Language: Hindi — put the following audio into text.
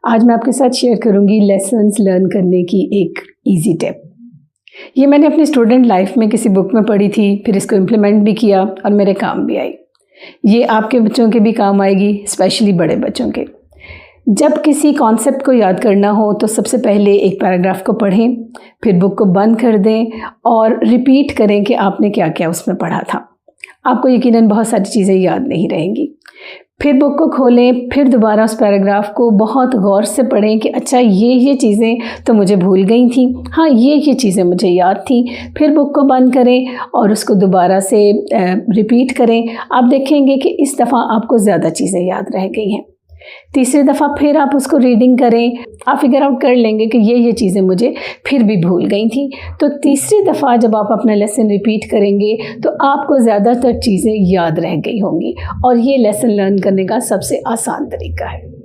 आज मैं आपके साथ शेयर करूंगी लेसन्स लर्न करने की एक इजी टिप। ये मैंने अपनी स्टूडेंट लाइफ में किसी बुक में पढ़ी थी, फिर इसको इम्प्लीमेंट भी किया और मेरे काम भी आई। ये आपके बच्चों के भी काम आएगी, स्पेशली बड़े बच्चों के। जब किसी कॉन्सेप्ट को याद करना हो तो सबसे पहले एक पैराग्राफ को पढ़ें, फिर बुक को बंद कर दें और रिपीट करें कि आपने क्या क्या उसमें पढ़ा था। आपको यकीनन बहुत सारी चीज़ें याद नहीं रहेंगी। फिर बुक को खोलें, फिर दोबारा उस पैराग्राफ को बहुत गौर से पढ़ें कि अच्छा ये चीज़ें तो मुझे भूल गई थी, हाँ ये चीज़ें मुझे याद थी। फिर बुक को बंद करें और उसको दोबारा से रिपीट करें। आप देखेंगे कि इस दफ़ा आपको ज़्यादा चीज़ें याद रह गई हैं। तीसरी दफ़ा फिर आप उसको रीडिंग करें, आप फिगर आउट कर लेंगे कि ये चीज़ें मुझे फिर भी भूल गई थी। तो तीसरी दफ़ा जब आप अपना लेसन रिपीट करेंगे तो आपको ज़्यादातर चीज़ें याद रह गई होंगी और ये लेसन लर्न करने का सबसे आसान तरीका है।